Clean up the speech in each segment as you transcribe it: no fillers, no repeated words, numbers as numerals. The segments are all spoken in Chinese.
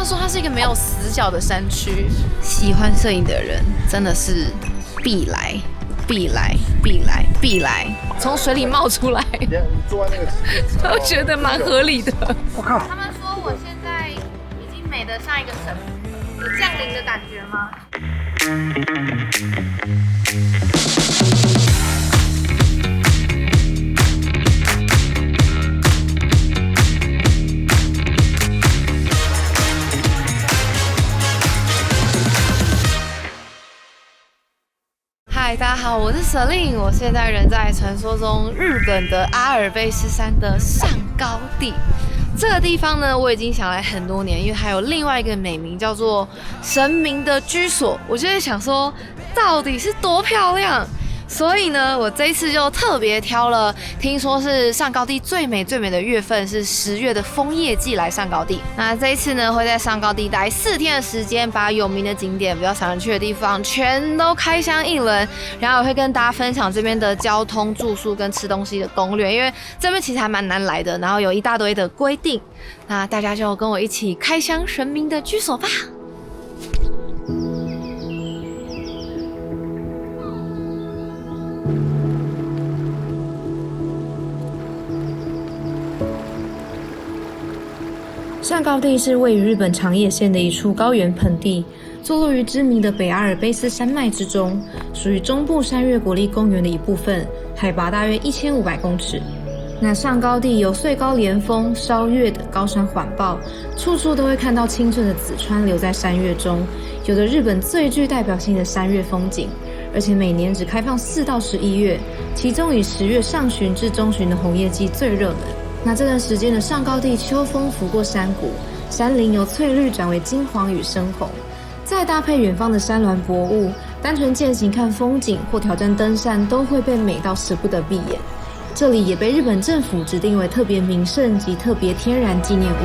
说它是一个没有死角的山区，喜欢摄影的人真的是必来。必来，必来，必来！从水里冒出来，坐在那个，我觉得蛮合理的。我靠！他们说我现在已经美得像一个神，有降临的感觉吗？嗨，大家好，我是 Celine， 我现在人在传说中日本的阿尔卑斯山的上高地。这个地方呢，我已经想来很多年，因为还有另外一个美名叫做神明的居所。我就在想说，到底是多漂亮？所以呢，我这一次就特别挑了，听说是上高地最美的月份是10月的枫叶季来上高地。那这一次呢，会在上高地待4天的时间，把有名的景点、比较少人去的地方全都开箱一轮，然后我会跟大家分享这边的交通、住宿跟吃东西的攻略，因为这边其实还蛮难来的，然后有一大堆的规定。那大家就跟我一起开箱神明的居所吧。上高地是位于日本长野县的一处高原盆地，坐落于知名的北阿尔卑斯山脉之中，属于中部山岳国立公园的一部分，海拔大约1500公尺。那上高地有穗高连峰、烧月的高山环抱，处处都会看到清澈的紫川流在山岳中，有着日本最具代表性的山岳风景。而且每年只开放4到11月，其中以10月上旬至中旬的红叶季最热门。那这段时间的上高地秋风拂过山谷，山林由翠绿转为金黄与深红，再搭配远方的山峦薄雾，单纯健行看风景或挑战登山都会被美到舍不得闭眼。这里也被日本政府指定为特别名胜及特别天然纪念物。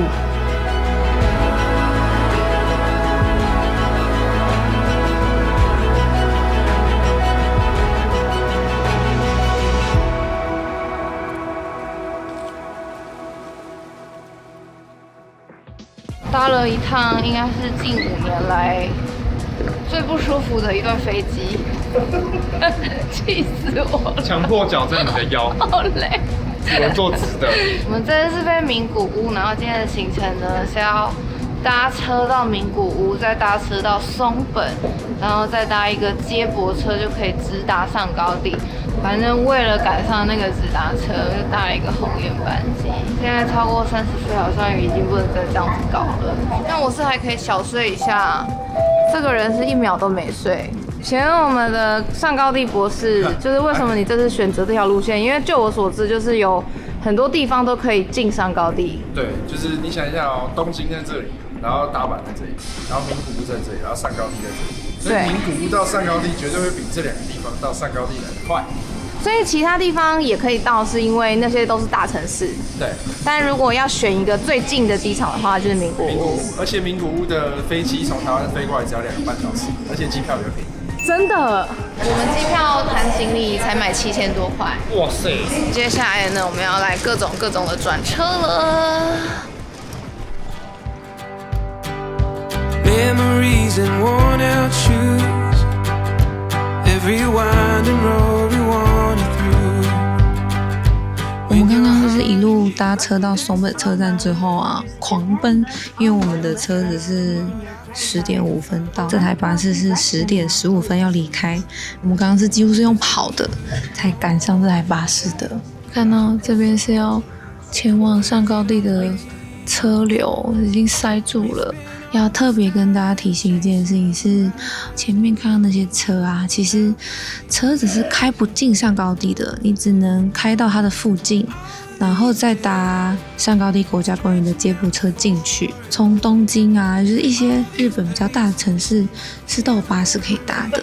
搭了一趟应该是近5年来最不舒服的一段飞机，气死我了！强迫矫正你的腰，好累。只能坐直的。我们这次飞名古屋，然后今天的行程呢是要搭车到名古屋，再搭车到松本，然后再搭一个接驳车就可以直达上高地。反正为了赶上那个直达车，就搭了一个红眼班机。现在超过30岁，好像已经不能再这样子搞了。但我是还可以小睡一下，这个人是1秒都没睡。请问我们的上高地博士，就是为什么你这次选择这条路线？因为就我所知，就是有很多地方都可以进上高地。对，就是你想一下哦，东京在这里，然后大阪在这里，然后名古屋在这里，然后上高地在这里。所以名古屋到上高地绝对会比这2个地方到上高地来得快。所以其他地方也可以到，是因为那些都是大城市。对。但如果要选一个最近的机场的话，就是名古屋。而且名古屋的飞机从台湾飞过来只要2个半小时，而且机票比较便宜。真的，我们机票含行李才买7000多块。哇塞！接下来呢，我们要来各种的转车了。Memories and worn out shoes, every winding road we wandered through. 我们刚刚就是一路搭车到松本车站之后啊，狂奔，因为我们的车子是10点5分到，这台巴士是10点15分要离开。我们刚刚是几乎是用跑的才赶上这台巴士的。看到这边是要前往上高地的车流已经塞住了。要特别跟大家提醒一件事情是，前面看到那些车啊，其实车子是开不进上高地的，你只能开到它的附近，然后再搭上高地国家公园的接驳车进去。从东京啊，就是一些日本比较大的城市是都有巴士可以搭的。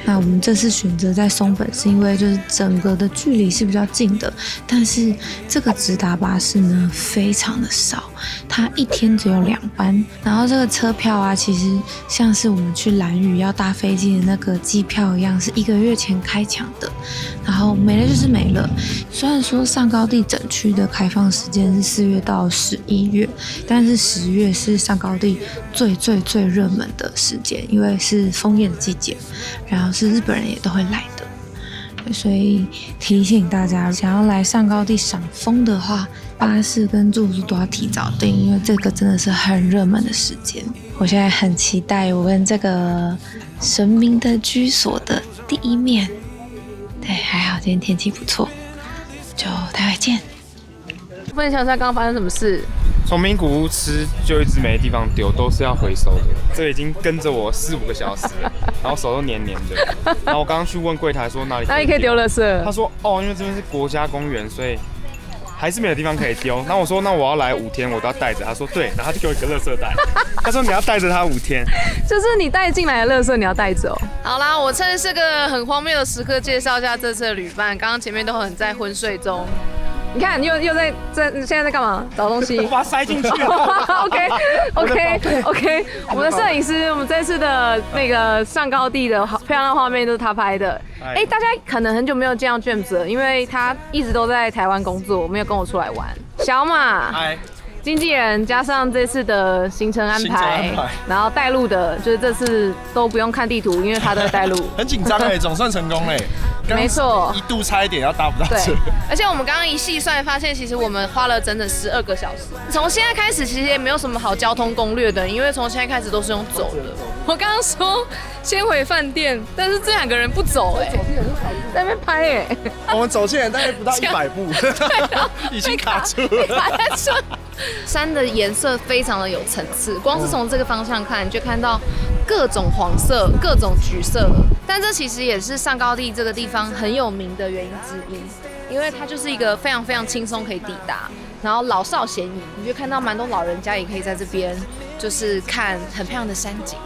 那我们这次选择在松本，是因为就是整个的距离是比较近的，但是这个直达巴士呢非常的少，它一天只有2班。然后这个车票啊，其实像是我们去兰屿要搭飞机的那个机票一样，是1个月前开抢的，然后没了就是没了。虽然说上高地整区区的开放时间是4月到11月，但是10月是上高地最热门的时间，因为是枫叶的季节，然后是日本人也都会来的，所以提醒大家，想要来上高地赏枫的话，巴士跟住宿都要提早订，因为这个真的是很热门的时间。我现在很期待我跟这个神明的居所的第一面。对，还好今天天气不错，就待会见。分享一下刚刚发生什么事？从名古屋吃就一直没地方丢，都是要回收的。这已经跟着我4-5个小时了，然后手都黏黏的。然后我刚刚去问柜台说哪里可以丢垃圾？他说因为这边是国家公园，所以还是没有地方可以丢。然后我说那我要来5天，我都要带着。他说对，然后他就给我一个垃圾袋。他说你要带着它5天，就是你带进来的垃圾你要带走。好啦，我趁这个很荒谬的时刻介绍一下这次的旅伴。刚刚前面都很在昏睡中。你看，你又在现在在干嘛？找东西？我把它塞进去了。OK， 我们的摄影师，我们这次的那个上高地的漂亮画面都是他拍的。大家可能很久没有见到 James 了，因为他一直都在台湾工作，没有跟我出来玩。小马，经纪人加上这次的行程安排，然后带路的，就是这次都不用看地图，因为他都会带路。很紧张总算成功嘞。没错，一度差一点要搭不到车。而且我们刚刚一细算，发现其实我们花了整整12个小时。从现在开始，其实也没有什么好交通攻略的，因为从现在开始都是用走的。我刚刚说先回饭店，但是这2个人不走在那边拍我们走进来大概不到100步，已经卡住了。卡在车。山的颜色非常的有层次，光是从这个方向看，你就看到各种黄色、各种橘色。但这其实也是上高地这个地方很有名的原因之一，因为它就是一个非常非常轻松可以抵达，然后老少咸宜，你就看到蛮多老人家也可以在这边，就是看很漂亮的山景。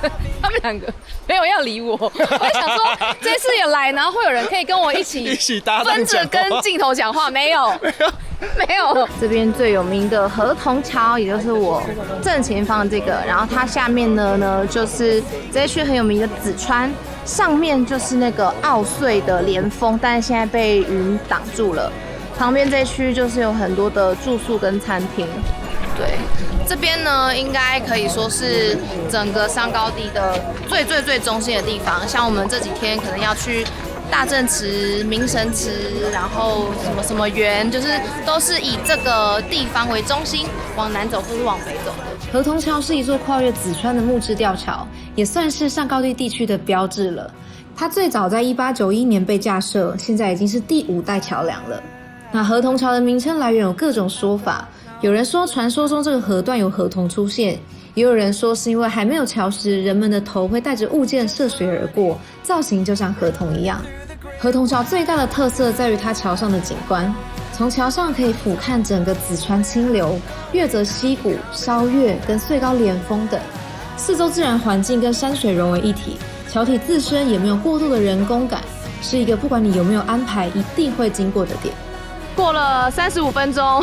对，他们2个没有要理我，我想说这次也来，然后会有人可以跟我一起搭档分着跟镜头讲话，没有。这边最有名的河童桥，也就是我正前方这个，然后它下面呢就是这一区很有名的紫川，上面就是那个奥穗的连峰，但是现在被云挡住了。旁边这一区就是有很多的住宿跟餐厅。对，这边呢应该可以说是整个上高地的最中心的地方。像我们这几天可能要去大正池、明神池，然后什么园，就是都是以这个地方为中心，往南走或是往北走的。河童桥是一座跨越紫川的木质吊桥，也算是上高地地区的标志了。它最早在1891年被架设，现在已经是第5代桥梁了。那河童桥的名称来源有各种说法，有人说传说中这个河段有河童出现，也有人说是因为还没有桥时，人们的头会带着物件涉水而过，造型就像河童一样。河童桥最大的特色在于它桥上的景观，从桥上可以俯瞰整个紫川清流、月泽溪谷、烧月跟穗高连峰等，四周自然环境跟山水融为一体，桥体自身也没有过度的人工感，是一个不管你有没有安排一定会经过的点。过了35分钟，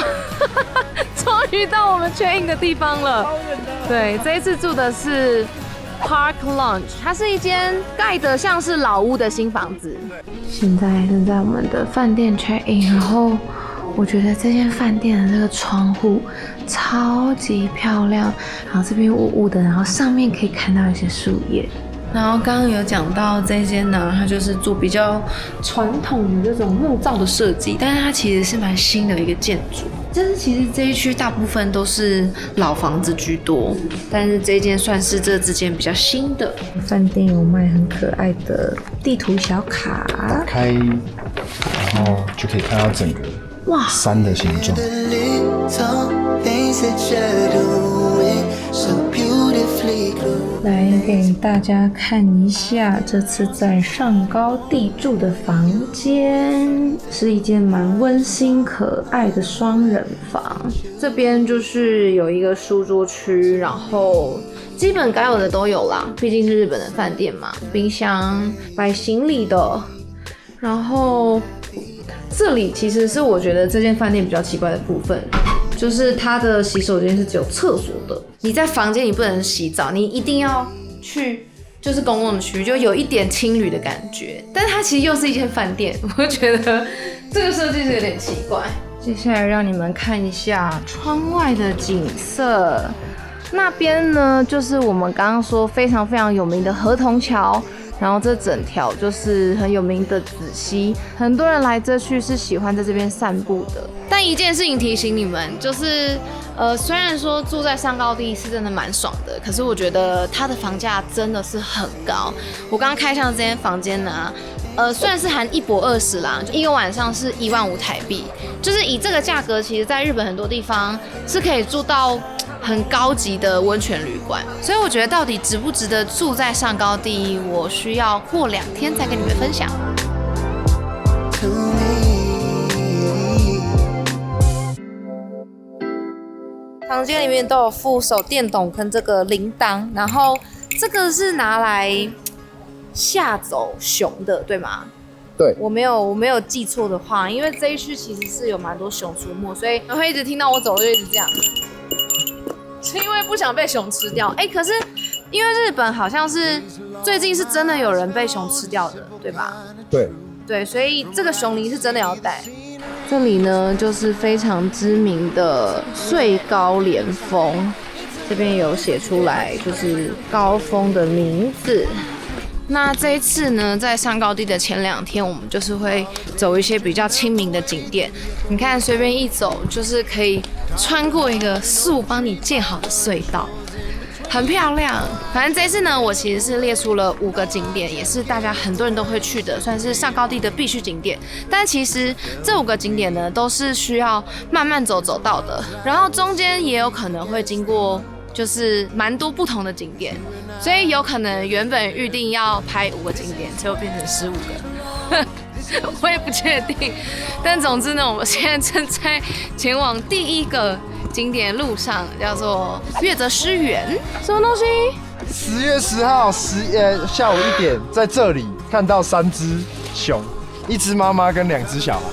终于到我们check in的地方了。对，这一次住的是 Park Lounge， 它是一间盖得像是老屋的新房子。现在正在我们的饭店 check in， 然后我觉得这间饭店的这个窗户超级漂亮，然后这边雾雾的，然后上面可以看到一些树叶。然后刚刚有讲到这间呢，它就是做比较传统的这种木造的设计，但是它其实是蛮新的一个建筑。但是其实这一区大部分都是老房子居多，但是这间算是这之间比较新的。饭店有卖很可爱的地图小卡，打开，然后就可以看到整个山的形状。来给大家看一下这次在上高地住的房间，是一间蛮温馨可爱的双人房。这边就是有一个书桌区，然后基本该有的都有啦，毕竟是日本的饭店嘛，冰箱、摆行李的，然后这里其实是我觉得这间饭店比较奇怪的部分，就是它的洗手间是只有厕所的，你在房间你不能洗澡，你一定要去就是公共的区域，就有一点青旅的感觉，但它其实又是一间饭店，我觉得这个设计是有点奇怪。接下来让你们看一下窗外的景色，那边呢就是我们刚刚说非常非常有名的河童桥。然后这整条就是很有名的子溪，很多人来这去是喜欢在这边散步的。但一件事情提醒你们，就是虽然说住在上高地是真的蛮爽的，可是我觉得它的房价真的是很高。我刚刚开箱这间房间呢，虽然是含1泊20啦，一个晚上是15000台币，就是以这个价格，其实在日本很多地方是可以住到很高级的温泉旅馆，所以我觉得到底值不值得住在上高地，我需要过2天再跟你们分享。房间里面都有附手电筒跟这个铃铛，然后这个是拿来吓走熊的，对吗？对，我没有记错的话，因为这一区其实是有蛮多熊出没，所以会一直听到我走就一直这样。是因为不想被熊吃掉，可是因为日本好像是最近是真的有人被熊吃掉的，对吧？对，所以这个熊铃是真的要带。这里呢就是非常知名的最高连峰，这边有写出来就是高峰的名字。那这一次呢，在上高地的前2天，我们就是会走一些比较亲民的景点。你看，随便一走就是可以穿过一个树帮你建好的隧道，很漂亮。反正这一次呢，我其实是列出了5个景点，也是大家很多人都会去的，算是上高地的必去景点。但其实这5个景点呢，都是需要慢慢走到的，然后中间也有可能会经过。就是蛮多不同的景点，所以有可能原本预定要拍5个景点，结果变成15个，我也不确定。但总之呢，我们现在正在前往第1个景点路上，叫做月泽诗园。什么东西？10月10号下午1点，在这里看到3只熊，1只妈妈跟2只小孩。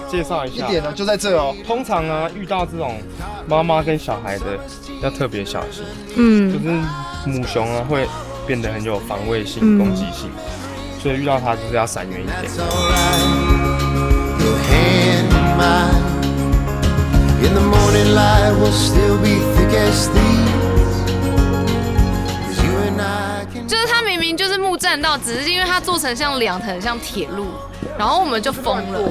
介绍一下1点呢，就在这哦。通常啊，遇到这种妈妈跟小孩的要特别小心，就是母熊啊会变得很有防卫性、攻击性，所以遇到它就是要闪远一点。就是它明明就是木栈道，只是因为它做成像2层像铁路，然后我们就疯了。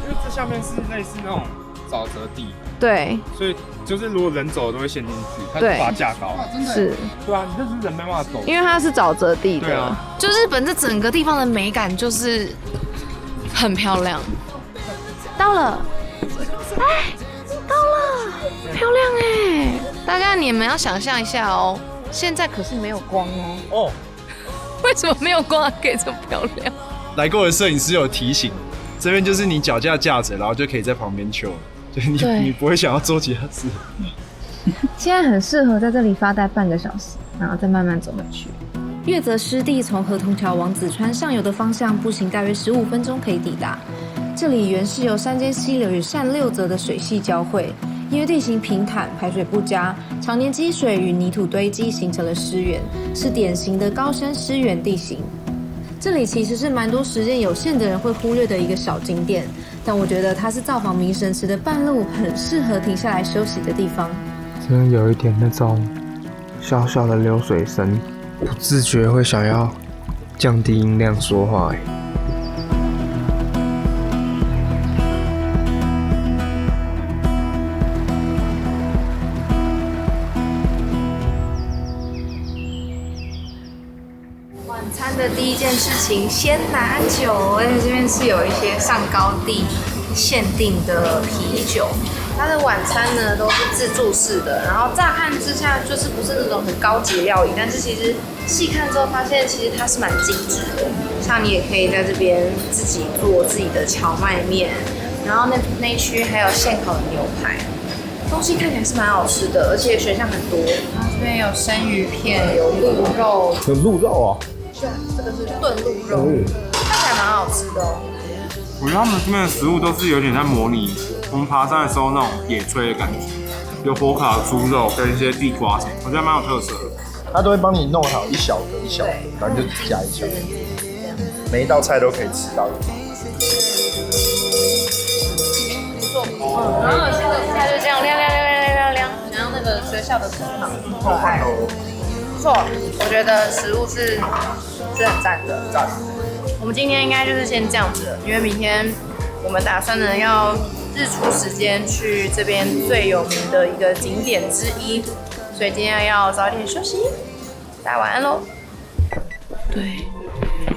因为这下面是类似那种沼泽地，对，所以就是如果人走都会陷进去，它就把它架高，是，对啊，你就是人没办法走，因为它是沼泽地的，对啊，就日本这整个地方的美感就是很漂亮。到了，到了，漂亮哎！大家你们要想象一下哦，现在可是没有光哦。为什么没有光可以这么漂亮？来过的摄影师有提醒。这边就是你脚架架着，然后就可以在旁边求，就你不会想要做其他事。现在很适合在这里发呆半个小时，然后再慢慢走回去。月泽湿地从河童桥往紫川上游的方向步行大约15分钟可以抵达。这里原是由山间溪流与善六泽的水系交汇，因为地形平坦、排水不佳，常年积水与泥土堆积形成了湿原，是典型的高山湿原地形。这里其实是蛮多时间有限的人会忽略的一个小景点，但我觉得它是造访明神池的半路很适合停下来休息的地方。真的有一点那种小小的流水声，不自觉会想要降低音量说话。晚餐的第一件事情，先拿酒，而且这边是有一些上高地限定的啤酒。它的晚餐呢都是自助式的，然后乍看之下就是不是那种很高级的料理，但是其实细看之后发现，其实它是蛮精致的。像你也可以在这边自己做自己的荞麦面，然后那一区还有现烤的牛排，东西看起来是蛮好吃的，而且选项很多。然后这边有生鱼片，有鹿肉，有鹿肉啊？对，这个是炖鹿肉，看起来蛮好吃的哦。我觉得他们这边的食物都是有点在模拟我们爬山的时候那种野炊的感觉，有火烤猪肉跟一些地瓜什么，我觉得蛮有特色的。他都会帮你弄好一小个一小个，然后你就夹一小个，每一道菜都可以吃到。然后现在菜就这样亮，像那个学校的食堂，可爱。不错，我觉得食物是很赞的。我们今天应该就是先这样子了，因为明天我们打算呢要日出时间去这边最有名的一个景点之一，所以今天要早点休息。大家晚安喽。对，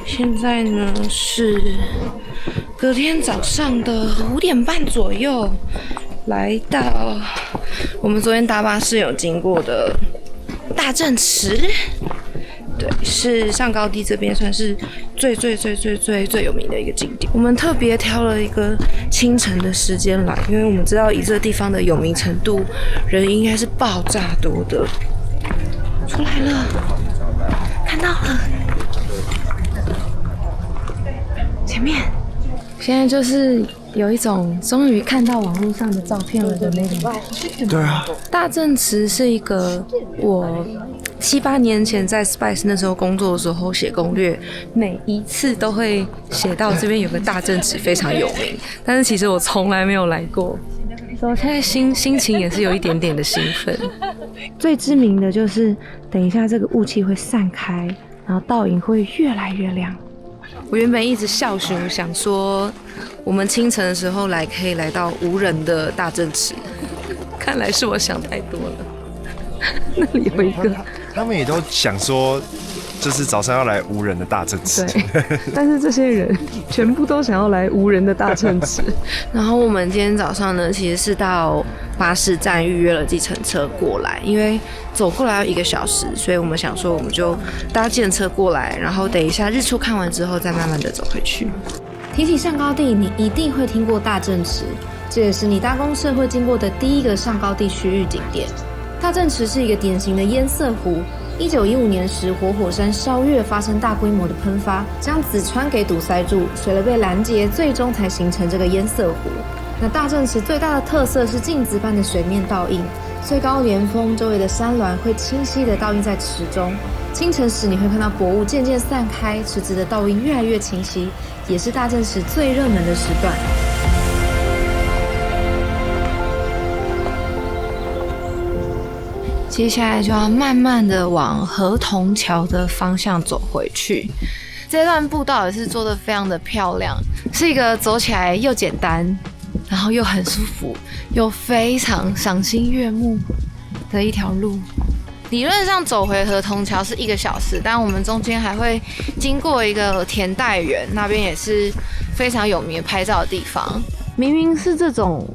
现在呢是隔天早上的5点半左右，来到我们昨天搭巴士有经过的大正池。对，是上高地这边算是最有名的一个景点。我们特别挑了一个清晨的时间来，因为我们知道以这个地方的有名程度，人应该是爆炸多的。出来了，看到了，前面。现在就是有一种终于看到网络上的照片了的那种感觉。对啊，大正池是一个我7、8年前在 Spice 那时候工作的时候写攻略，每一次都会写到这边有个大正池非常有名，但是其实我从来没有来过，所以我现在心情也是有一点点的兴奋。最知名的就是等一下这个雾气会散开，然后倒影会越来越亮。我原本一直笑熊想说，我们清晨的时候来可以来到无人的大正池，看来是我想太多了。那里有一个，他们也都想说，就是早上要来无人的大正池。对，但是这些人全部都想要来无人的大正池。然后我们今天早上呢，其实是到巴士站预约了计程车过来，因为走过来要1个小时，所以我们想说我们就搭计程车过来，然后等一下日出看完之后再慢慢的走回去。提起上高地，你一定会听过大正池，这也是你搭公车会经过的第一个上高地区域景点。大正池是一个典型的堰塞湖。1915年时，火山烧月发生大规模的喷发，将梓川给堵塞住，水流被拦截，最终才形成这个堰塞湖。那大正池最大的特色是镜子般的水面倒映，最高连峰周围的山峦会清晰的倒映在池中。清晨时你会看到薄雾渐渐散开，池子的倒映越来越清晰，也是大正池最热门的时段。接下来就要慢慢的往河童桥的方向走回去。这段步道也是做得非常的漂亮，是一个走起来又简单，然后又很舒服，又非常赏心悦目的一条路。理论上走回河童桥是1个小时，但我们中间还会经过一个田代园，那边也是非常有名的拍照的地方。明明是这种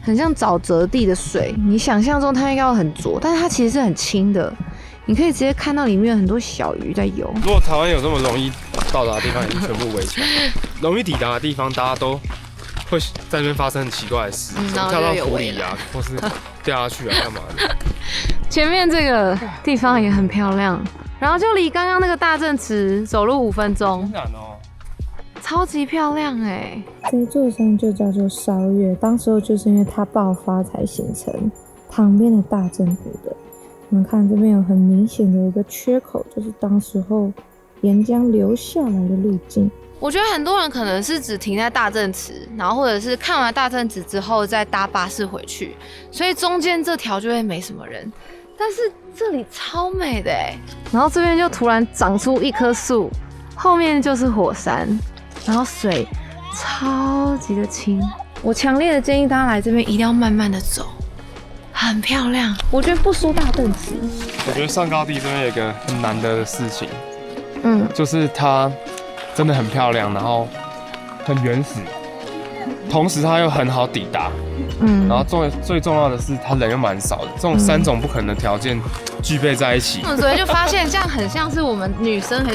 很像沼泽地的水，你想象中它应该要很浊，但是它其实是很清的，你可以直接看到里面有很多小鱼在游。如果台湾有这么容易到达的地方，已经全部围起来，容易抵达的地方，大家都会在那边发生很奇怪的事，跳到湖里啊，或是掉下去啊，干嘛的？前面这个地方也很漂亮，然后就离刚刚那个大正池走路5分钟，超级漂亮哎！这座山就叫做烧月，当时候就是因为它爆发才形成旁边的大正湖的。我们看这边有很明显的一个缺口，就是当时候岩浆流下来的路径。我觉得很多人可能是只停在大正池，然后或者是看完大正池之后再搭巴士回去，所以中间这条就会没什么人。但是这里超美的哎，然后这边就突然长出一棵树，后面就是火山，然后水超级的清。我强烈的建议大家来这边一定要慢慢的走，很漂亮。我觉得不输大正池。我觉得上高地这边有一个很难得的事情，就是它真的很漂亮，然后很原始，同时它又很好抵达。然后最重要的是，它人又蛮少的，这种3种不可能的条件具备在一起。我们昨天就发现，这样很像是我们女生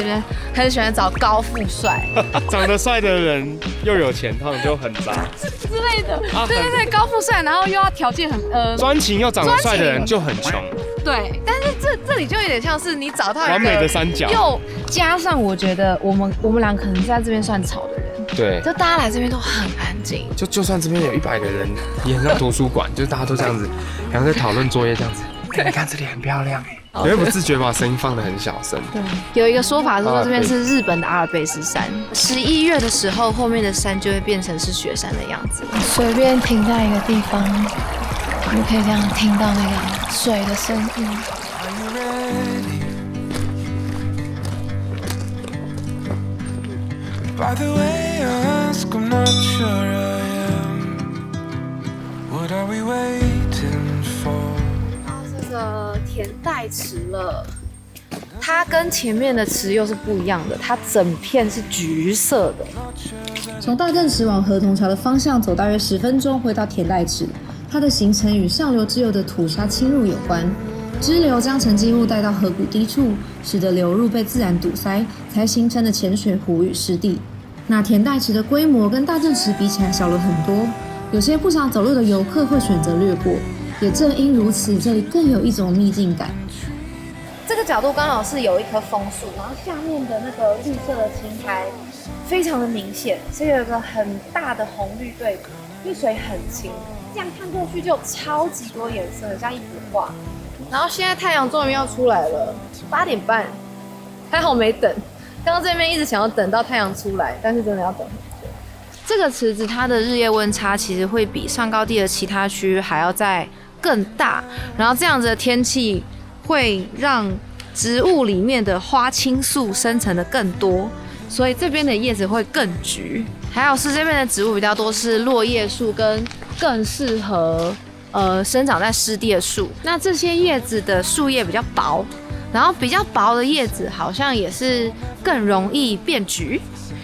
很喜欢找高富帅，长得帅的人又有钱，他们就很渣之类的。对对对，高富帅，然后又要条件很专情又长得帅的人就很穷。对，但是这里就有点像是你找到一个完美的三角，又加上我觉得我们俩可能是在这边算吵的人。对，就大家来这边都很安静，就算这边有100个人，也很像图书馆，就是大家都这样子，然后在讨论作业这样子。你看这里很漂亮哎，你会不自觉把声音放得很小声。对，有一个说法是说这边是日本的阿尔卑斯山，11月的时候，后面的山就会变成是雪山的样子。随便停在一个地方，你可以这样听到那个水的声音。By the way I ask, I'm not sure I am. What are we waiting for? 这个田代池了，它跟前面的池又是不一样的，它整片是橘色的。从大正池往河童桥的方向走大约10分钟，会到田代池。它的形成与上流支流的土沙侵入有关。支流将沉积物带到河谷低处，使得流入被自然堵塞，才形成的浅水湖与湿地。那田代池的规模跟大正池比起来小了很多，有些不想走路的游客会选择略过。也正因如此，这里更有一种秘境感。这个角度刚好是有一棵枫树，然后下面的那个绿色的青苔非常的明显，所以有一个很大的红绿对比，绿水很清，这样看过去就有超级多颜色，很像一幅画。然后现在太阳终于要出来了，8点半，还好没等。刚刚这边一直想要等到太阳出来，但是真的要等很久。这个池子它的日夜温差其实会比上高地的其他区还要再更大，然后这样子的天气会让植物里面的花青素生成的更多，所以这边的叶子会更橘。还有是这边的植物比较多是落叶树跟更适合生长在湿地的树。那这些叶子的树叶比较薄，然后比较薄的叶子好像也是更容易变橘。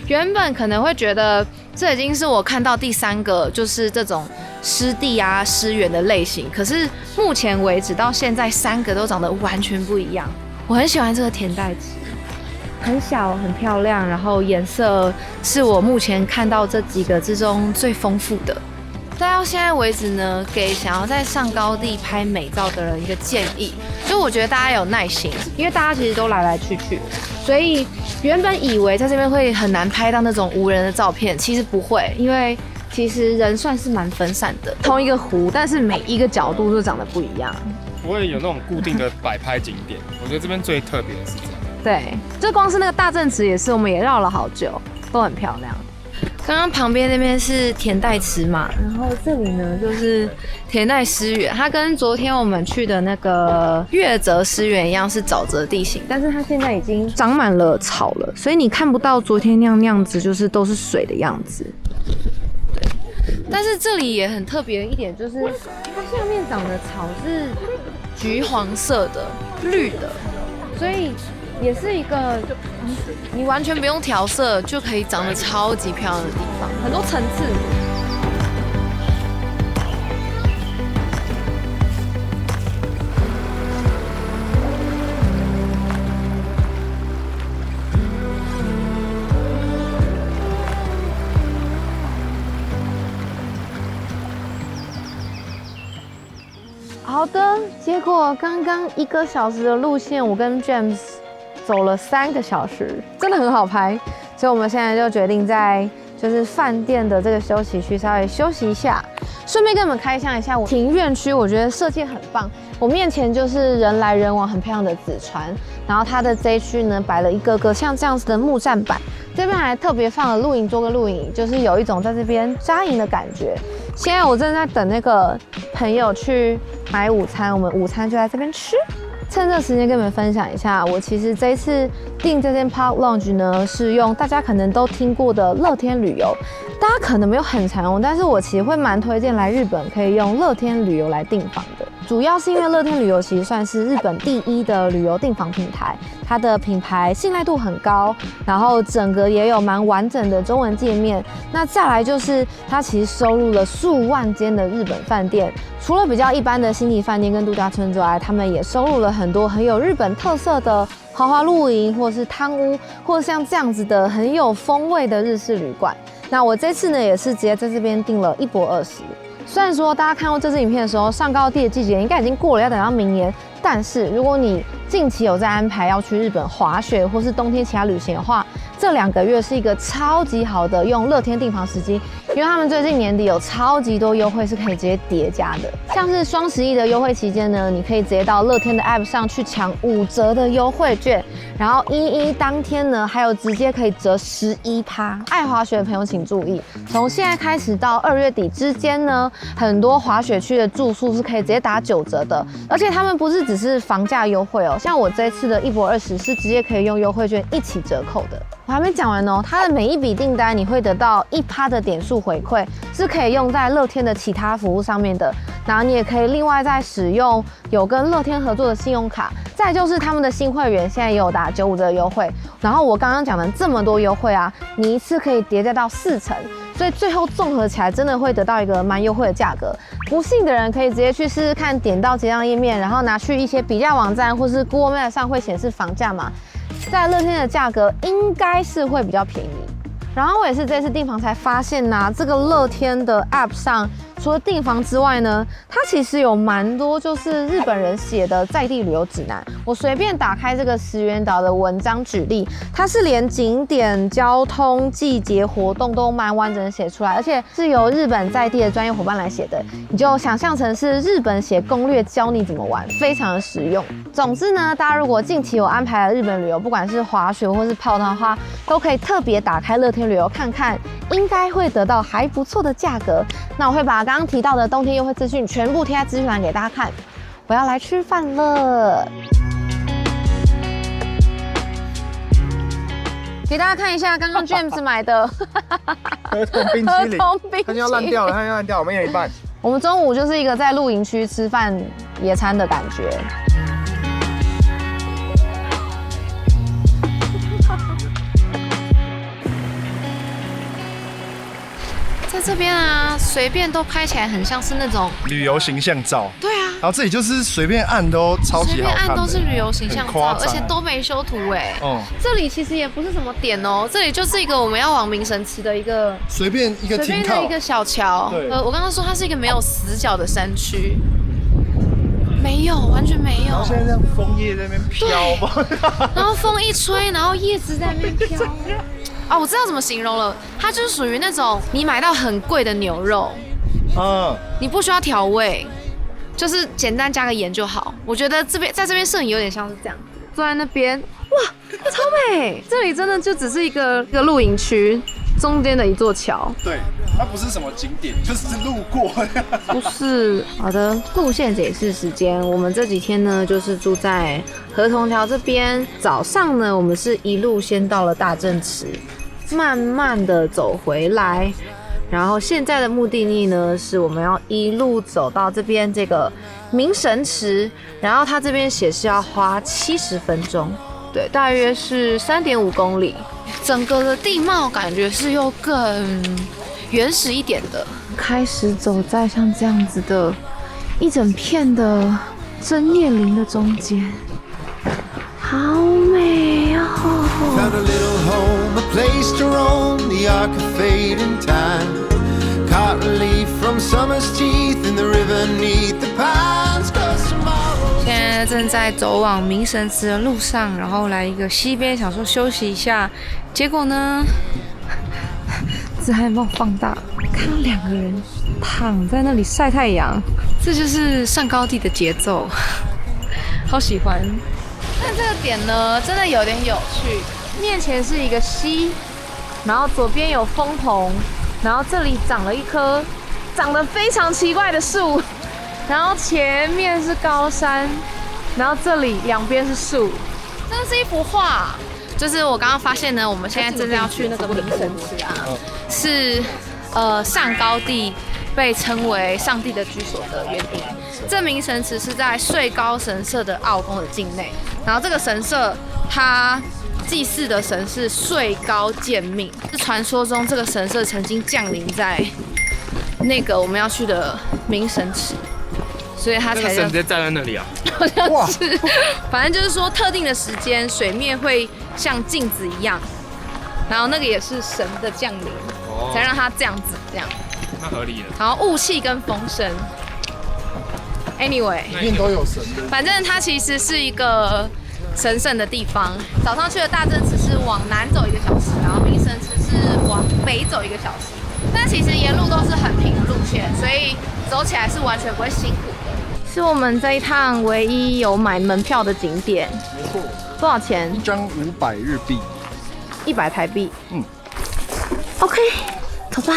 原本可能会觉得这已经是我看到第3个就是这种湿地啊湿原的类型，可是目前为止到现在3个都长得完全不一样。我很喜欢这个田代池，很小很漂亮，然后颜色是我目前看到这几个之中最丰富的。到现在为止呢，给想要在上高地拍美照的人一个建议，就我觉得大家有耐心，因为大家其实都来来去去，所以原本以为在这边会很难拍到那种无人的照片，其实不会，因为其实人算是蛮分散的，同一个湖，但是每一个角度都长得不一样，不会有那种固定的摆拍景点。我觉得这边最特别的是这样。对，就光是那个大正池也是，我们也绕了好久，都很漂亮。刚刚旁边那边是田代池嘛，然后这里呢就是田代湿原，它跟昨天我们去的那个月泽湿原一样是沼泽地形，但是它现在已经长满了草了，所以你看不到昨天那样子，就是都是水的样子。对，但是这里也很特别的一点就是，它下面长的草是橘黄色的、绿的，所以也是一个你完全不用调色就可以长得超级漂亮的地方，很多层次。好的，结果刚刚1个小时的路线，我跟 James走了3个小时，真的很好拍，所以我们现在就决定在就是饭店的这个休息区稍微休息一下，顺便跟你们开箱一下我庭院区，我觉得设计很棒。我面前就是人来人往很漂亮的紫川，然后它的这一区呢摆了一个个像这样子的木栈板，这边还特别放了露营桌跟露营椅，就是有一种在这边扎营的感觉。现在我正在等那个朋友去买午餐，我们午餐就在这边吃。趁这时间跟你们分享一下，我其实这一次订这间 Park Lounge 呢，是用大家可能都听过的乐天旅游。大家可能没有很常用，但是我其实会蛮推荐来日本可以用乐天旅游来订房的。主要是因为乐天旅游其实算是日本第1的旅游订房平台，它的品牌信赖度很高，然后整个也有蛮完整的中文界面。那再来就是它其实收录了数万间的日本饭店，除了比较一般的星级饭店跟度假村之外，他们也收录了很多很有日本特色的豪华露营，或者是汤屋，或者像这样子的很有风味的日式旅馆。那我这次呢也是直接在这边订了1博20。虽然说大家看过这支影片的时候，上高地的季节应该已经过了，要等到明年。但是如果你近期有在安排要去日本滑雪，或是冬天其他旅行的话，这2个月是一个超级好的用乐天订房时机，因为他们最近年底有超级多优惠是可以直接叠加的，像是双11的优惠期间呢，你可以直接到乐天的 App 上去抢5折的优惠券，然后11当天呢，还有直接可以折11%。爱滑雪的朋友请注意，从现在开始到2月底之间呢，很多滑雪区的住宿是可以直接打9折的，而且他们不是只是房价优惠哦，像我这次的1博20是直接可以用优惠券一起折扣的。我还没讲完哦，它的每一笔订单你会得到1%的点数回馈，是可以用在乐天的其他服务上面的。然后你也可以另外再使用有跟乐天合作的信用卡，再就是他们的新会员现在也有打95折的优惠。然后我刚刚讲的这么多优惠啊，你一次可以叠加到4层，所以最后综合起来真的会得到一个蛮优惠的价格。不信的人可以直接去试试看，点到结账页面，然后拿去一些比价网站或是 Google Map 上会显示房价嘛。在乐天的价格应该是会比较便宜，然后我也是这次订房才发现呐，这个乐天的 App 上除了订房之外呢，它其实有蛮多就是日本人写的在地旅游指南。我随便打开这个石垣岛的文章举例，它是连景点、交通、季节活动都蛮完整的写出来，而且是由日本在地的专业伙伴来写的，你就想象成是日本写攻略教你怎么玩，非常的实用。总之呢，大家如果近期有安排了日本旅游，不管是滑雪或是泡汤的话，都可以特别打开乐天旅游看看，应该会得到还不错的价格。那我会把刚刚提到的冬天优惠资讯全部贴在资讯栏给大家看。我要来吃饭了，给大家看一下刚刚 James 买的儿童冰淇淋，它要烂掉了，它要烂掉了，我们有一半。我们中午就是一个在露营区吃饭野餐的感觉。在这边啊，随便都拍起来很像是那种旅游形象照。对啊，然后这里就是随便按都超级好看的，随便按都是旅游形象照，而而且都没修图哎。哦，这里其实也不是什么点哦，这里就是一个我们要往名神池的一个随便一个停靠的一个小桥。我刚刚说它是一个没有死角的山区，没有，完全没有。然后现在这样枫叶在那边飘吧，然后风一吹，然后叶子在那边飘。啊，我知道怎么形容了，它就是属于那种你买到很贵的牛肉，你不需要调味，就是简单加个盐就好。我觉得在这边摄影有点像是这样，坐在那边，哇，超美！这里真的就只是一个露营区中间的一座桥。对，它不是什么景点，就是路过。不是，好的，路线解释时间，我们这几天呢就是住在河童桥这边。早上呢，我们是一路先到了大正池，慢慢的走回来，然后现在的目的地呢是我们要一路走到这边这个明神池，然后它这边写是要花70分钟，对，大约是3.5公里。整个的地貌感觉是又更原始一点的。开始走在像这样子的一整片的针叶林的中间，好美哦。Found a little home, a place to roam, the arc of fate and time. Caught relief from summer's teeth in the river neath the pines. 现在正在走往明神池的路上，然后来一个溪边，想说休息一下，结果呢，自还帮我放大，看到2个人躺在那里晒太阳，这就是上高地的节奏，好喜欢。但这个点呢，真的有点有趣。面前是一个溪，然后左边有枫桐，然后这里长了一棵长得非常奇怪的树，然后前面是高山，然后这里两边是树。这是一幅画，就是我刚刚发现呢，我们现在正在要去那个明神池啊，是上高地被称为上帝的居所的原因。这明神池是在穗高神社的奥宫的境内，然后这个神社它祭祀的神是穗高见命，是传说中这个神社曾经降临在那个我们要去的明神池，所以它才那个神直接站在那里啊，好像是，反正就是说特定的时间水面会像镜子一样，然后那个也是神的降临，才让它这样子这样。那合理了。然后雾气跟风声 ，anyway， 里面都有神的。反正它其实是一个神圣的地方。早上去的大正池是往南走1个小时，然后明神池是往北走1个小时。但但其实沿路都是很平的路线，所以走起来是完全不会辛苦的。是我们这一趟唯一有买门票的景点。没错。多少钱？一张500日币，100台币。嗯。OK， 走吧。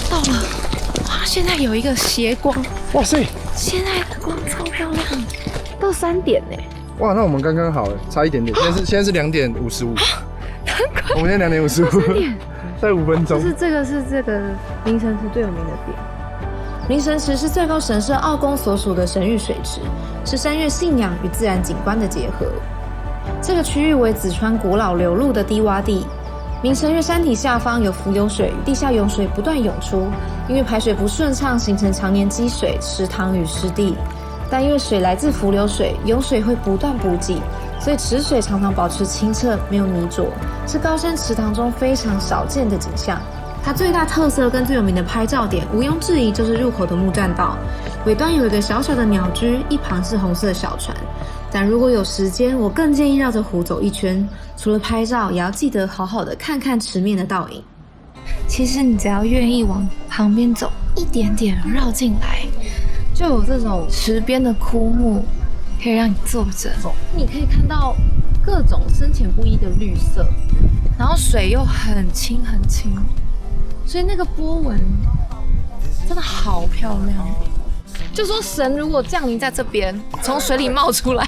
到了，哇！现在有一个斜光，哇塞！现在的光超漂亮，到3点呢。哇，那我们刚刚好，差一点点。现在是2点55，我们现在2点55，再5分钟。这个是明神池最有名的点。明神池是最高神社奥宫所属的神域水池，是山岳信仰与自然景观的结合。这个区域为梓川古老流入的低洼地。明神岳山体下方有浮游水与地下涌水不断涌出，因为排水不顺畅，形成常年积水、池塘与湿地。但因为水来自浮流水，涌水会不断补给，所以池水常常保持清澈，没有泥浊，是高山池塘中非常少见的景象。它最大特色跟最有名的拍照点，毋庸置疑就是入口的木栈道，尾端有一个小小的鸟居，一旁是红色小船。但如果有时间，我更建议绕着湖走一圈，除了拍照，也要记得好好的看看池面的倒影。其实你只要愿意往旁边走一点点，绕进来，就有这种池边的枯木，可以让你坐着。你可以看到各种深浅不一的绿色，然后水又很清很清，所以那个波纹真的好漂亮。就说神如果降临在这边，从水里冒出来，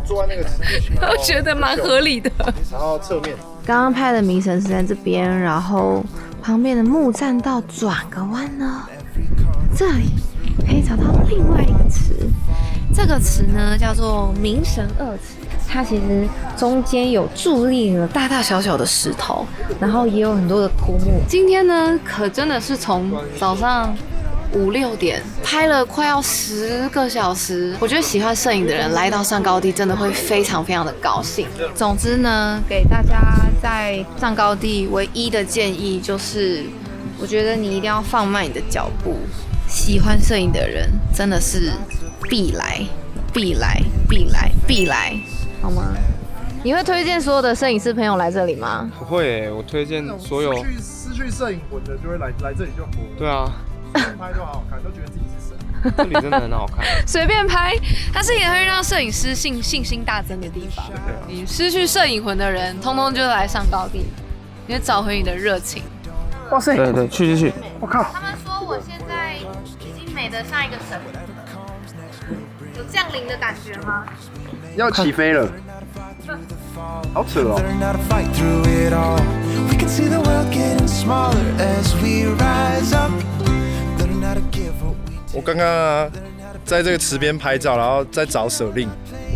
坐在那个池面，我觉得蛮合理的。然后侧面，刚刚拍的明神是在这边，然后旁边的木栈道转个弯呢，这里可以找到另外一个池。这个池呢叫做明神二池，它其实中间有伫立了大大小小的石头，然后也有很多的枯木。今天呢可真的是从早上5、6点拍了快要10个小时，我觉得喜欢摄影的人来到上高地真的会非常非常的高兴。总之呢，给大家在上高地唯一的建议就是，我觉得你一定要放慢你的脚步。喜欢摄影的人真的是必来，好吗？你会推荐所有的摄影师朋友来这里吗？不会我推荐所有失去摄影魂的就会来这里就火。对啊。拍都好好看，都觉得自己是神。这里真的很好看，随便拍，它是也会让摄影师信心大增的地方。你失去摄影魂的人，通通就来上高地，你会找回你的热情。哇塞！对，去！我靠！他们说我现在已经美得像一个神了，有降临的感觉吗？要起飞了，好扯哦！我刚刚在这个池边拍照，然后在找舍令，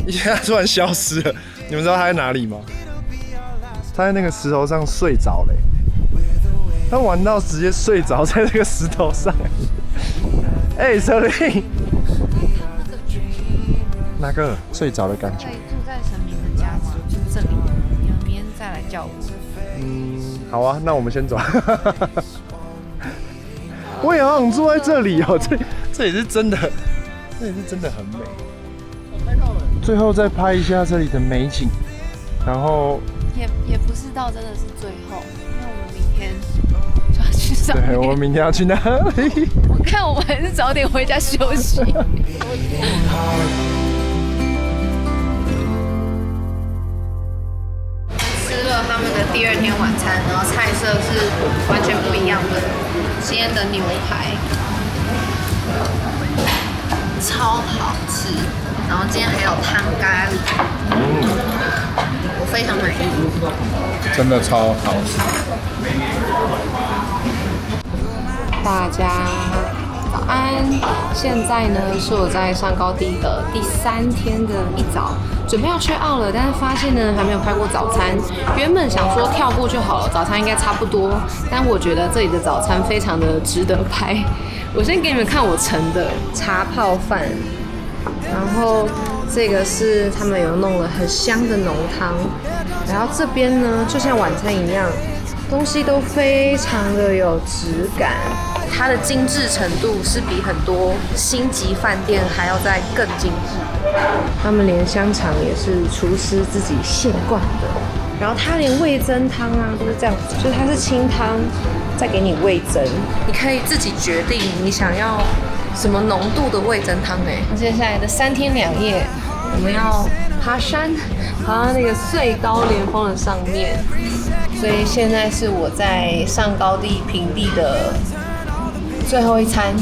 一下他突然消失了。你们知道他在哪里吗？他在那个石头上睡着了。他玩到直接睡着在这个石头上。哎，舍令，哪个睡着的感觉？住在神明的家吗？就这里，你们明天再来叫我。好啊，那我们先走。我也好想住在这里哦，这也是真的，这也是真的很美。最后再拍一下这里的美景，然后也不是到真的是最后，因为我们明天就要去上。对，我们明天要去哪里？我看我们还是早点回家休息。吃了他们的第2天晚餐，然后菜色是完全不一样的。今天的牛排超好吃，然后今天还有汤咖喱，我非常满意，真的超好吃。大家早安，现在呢是我在上高地的第3天的一早，准备要check out了，但是发现呢还没有拍过早餐。原本想说跳过就好了，早餐应该差不多，但我觉得这里的早餐非常的值得拍。我先给你们看我盛的茶泡饭，然后这个是他们有弄了很香的浓汤，然后这边呢就像晚餐一样，东西都非常的有质感。它的精致程度是比很多星级饭店还要再更精致。他们连香肠也是厨师自己现灌的，然后它连味噌汤啊都是这样子，就是它是清汤，再给你味噌，你可以自己决定你想要什么浓度的味噌汤哎。接下来的3天2夜，我们要爬山，爬到那个最高连峰的上面，所以现在是我在上高地平地的最后一餐，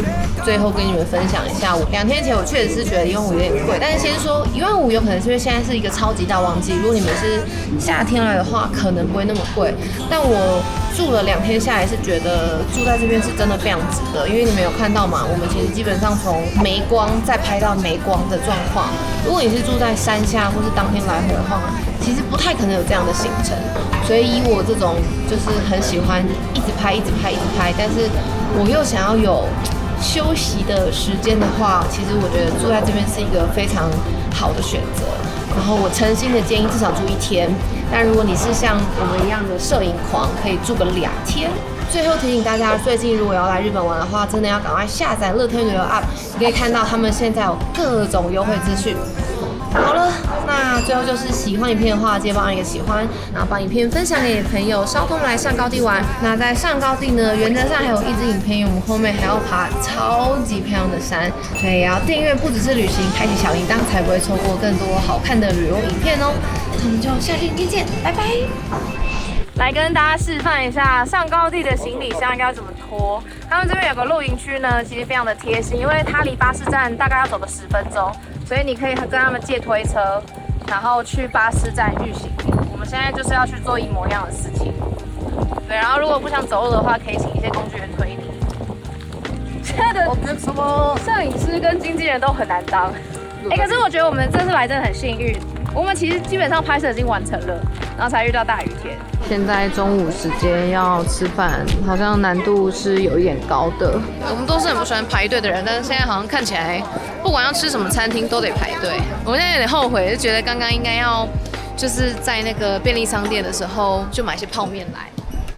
最后跟你们分享一下。2天前我确实是觉得1万5有点贵，但是先说1万5有可能是因为现在是一个超级大旺季，如果你们是夏天来的话，可能不会那么贵。但我住了2天下来，是觉得住在这边是真的非常值得，因为你们有看到嘛，我们其实基本上从没光再拍到没光的状况。如果你是住在山下或是当天来回的话，其实不太可能有这样的行程。所以以我这种就是很喜欢一直拍、但是我又想要有休息的时间的话，其实我觉得住在这边是一个非常好的选择。然后我诚心的建议至少住1天，但如果你是像我们一样的摄影狂，可以住个2天。最后提醒大家，最近如果要来日本玩的话，真的要赶快下载乐天旅游 App， 你可以看到他们现在有各种优惠资讯。好了，那最后就是喜欢影片的话，记得帮我一个喜欢，然后把影片分享给你的朋友，稍后来上高地玩。那在上高地呢，原则上还有1支影片，因为我们后面还要爬超级漂亮的山，所以也要订阅不只是旅行，开启小铃铛，才不会错过更多好看的旅游影片哦。那我们就下期影片见，拜拜。来跟大家示范一下上高地的行李箱应该要怎么拖。他们这边有个露营区呢，其实非常的贴心，因为它离巴士站大概要走个10分钟，所以你可以跟他们借推车，然后去巴士站预行李。我们现在就是要去做一模一样的事情。对，然后如果不想走路的话，可以请一些工具人推你。现在的摄影师跟经纪人都很难当。可是我觉得我们这次来真的很幸运。我们其实基本上拍摄已经完成了，然后才遇到大雨天。现在中午时间要吃饭，好像难度是有一点高的。我们都是很不喜欢排队的人，但是现在好像看起来，不管要吃什么餐厅都得排队。我们现在有点后悔，就觉得刚刚应该要就是在那个便利商店的时候就买些泡面来。